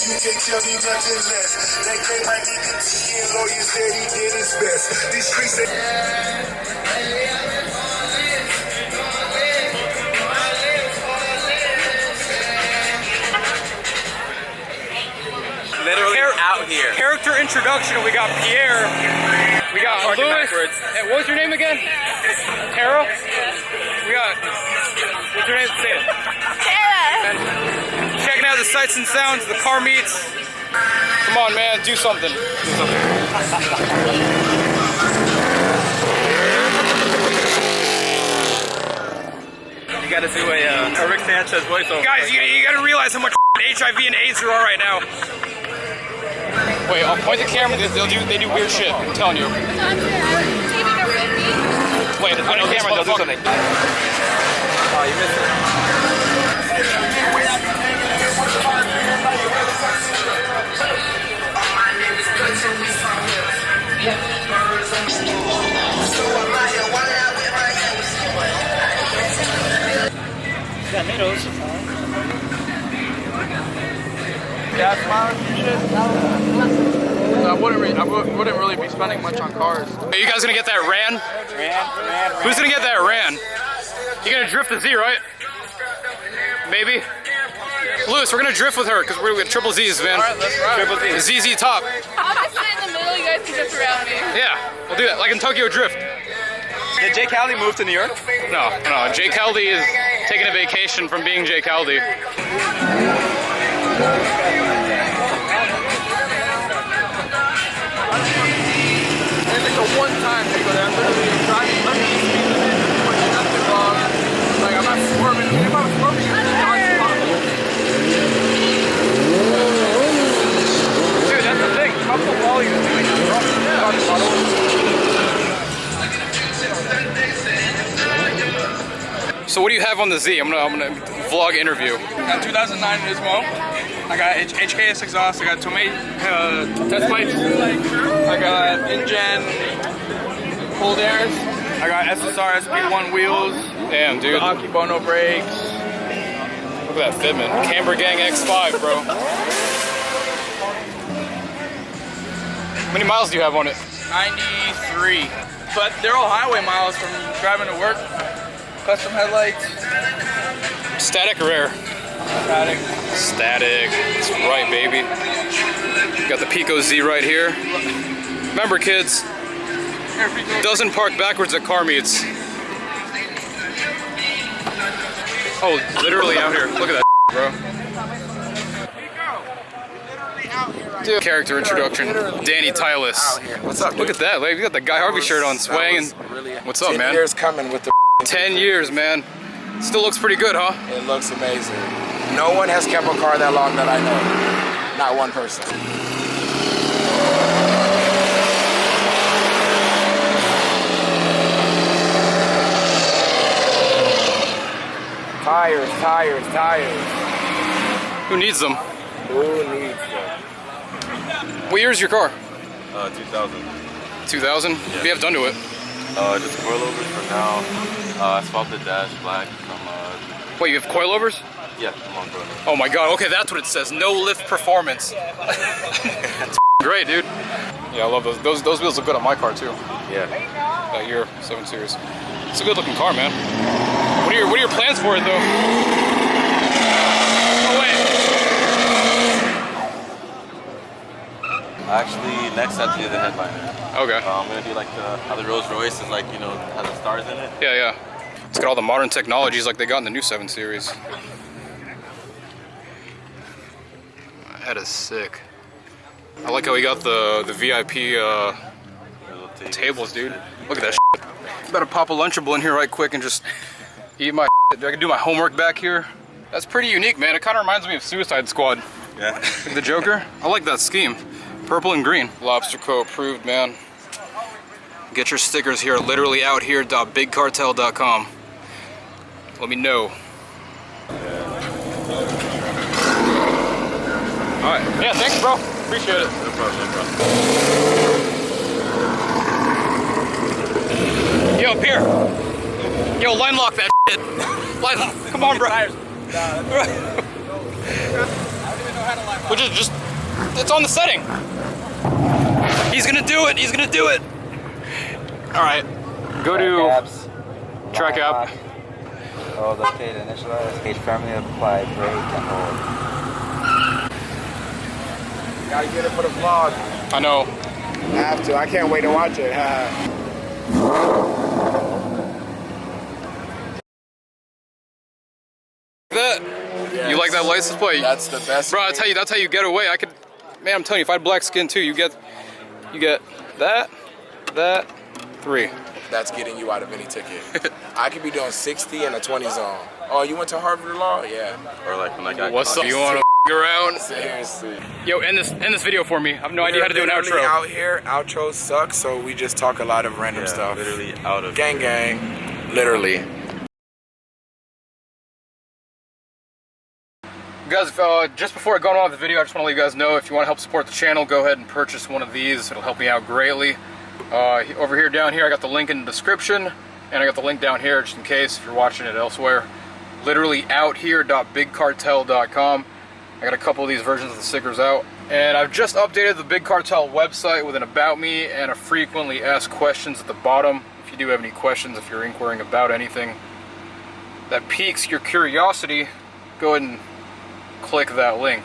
you can't tell me nothing less. That K might need the T and lawyer said he did his best. These streets literally out here. Character introduction. We got Pierre. We got Louis. Hey, what was your name again? Tara? We got. What's your name? Say it. Tara. And checking out the sights and sounds. The car meets. Come on, man. Do something. Do something. You gotta do a Rick Sanchez voiceover. Guys, you gotta realize how much HIV and AIDS there are right now. Wait, I'll point the camera. They do weird shit. I'm telling you. Wait, on the camera, they'll do something. Oh, you missed it. Tomatoes. Gas mileage and shit. I wouldn't really be spending much on cars. Are you guys gonna get that ran? Ran. Who's gonna get that ran? You're gonna drift the Z, right? Maybe? Lewis, we're gonna drift with her because we're with triple Z's, man. Alright, let's ride. Triple Z. ZZ top. I'll just sit in the middle, you guys can drift around me. Yeah, we'll do that. Like in Tokyo Drift. Did Jay Cowley move to New York? No. Jay Cowley is taking a vacation from being Jay Cowley. It's like the one time they go there, I'm literally driving under the speed limit, doing nothing wrong. Like, I'm not swerving. If I was swerving, it's hard to pop. Dude, that's the thing. How the volume is doing that wrong? So what do you have on the Z? I'm gonna vlog interview. I got 2009 Nismo. I got HKS exhaust. I got test pipes. I got InGen cold airs. I got SSR SP1 wheels. Damn, dude. Akibono brakes. Look at that fitment. Camber Gang X5, bro. How many miles do you have on it? 93. But they're all highway miles from driving to work. Custom headlights. Static or air? Static. Static. That's right, baby. Got the Pico Z right here. Remember, kids, doesn't park backwards at car meets. Oh, literally out here. Look at that, bro. Dude. Character introduction. Danny Tylis. What's up, dude? Look at that. Like, you got the Guy Harvey shirt on, swanging. What's up, 10 man? years coming with the 10 years, man. Still looks pretty good, huh? It looks amazing. No one has kept a car that long that I know. Not one person. Tires, tires, tires. Who needs them? Who needs them? What year is your car? 2000. 2000? Yeah. What do you have done to it? Just coilovers for now. Asphalted dash black. Wait, you have coilovers? Yeah, I'm on coilovers. Oh my god, okay, that's what it says. No lift performance. That's great, dude. Yeah, I love those. Those wheels look good on my car too. Yeah. That year 7 Series. It's a good looking car, man. What are your plans for it though? Oh wait. Actually, next I have to do the headliner. Okay. I'm gonna do like how the Rolls Royce is like, has the stars in it. Yeah. It's got all the modern technologies like they got in the new 7 Series. That is sick. I like how we got the VIP tables, dude. Look at that shit. Better pop a Lunchable in here right quick and just eat my shit. I can do my homework back here. That's pretty unique, man. It kind of reminds me of Suicide Squad. Yeah. The Joker. I like that scheme. Purple and green. Lobster Co. approved, man. Get your stickers here, literally out here.bigcartel.com. Let me know. Alright. Yeah, thanks, bro. Appreciate it. No problem. Yo, Pierre. Yo, line lock that shit. Line lock. Come on, bro. I don't even know how to line Which is just, it's on the setting. He's gonna do it, he's gonna do it. All right, go to track app. Oh, located, initialize, cage firmly apply, brake, and hold. Gotta get it for the vlog. I know. I have to. I can't wait to watch it. That? Yes. You like that license plate? That's the best. Bro, I tell you, that's how you get away. I could, man, I'm telling you, if I had black skin too, you get that, 3. That's getting you out of any ticket. I could be doing 60 in a 20 zone. Oh, you went to Harvard Law? Yeah. Or like when I got What's caught. up? You want to around? Seriously. Yo, end this video for me. I have no idea how to do an Literally outro. Out here, outros suck, so we just talk a lot of random stuff. Literally out of Gang, gang. Literally. Guys, just before I go on with the video, I just want to let you guys know if you want to help support the channel, go ahead and purchase one of these. It'll help me out greatly. Over here, down here, I got the link in the description, and I got the link down here just in case if you're watching it elsewhere. Literally outhere.bigcartel.com. I got a couple of these versions of the stickers out. And I've just updated the Big Cartel website with an About Me and a frequently asked questions at the bottom. If you do have any questions, if you're inquiring about anything that piques your curiosity, go ahead and click that link.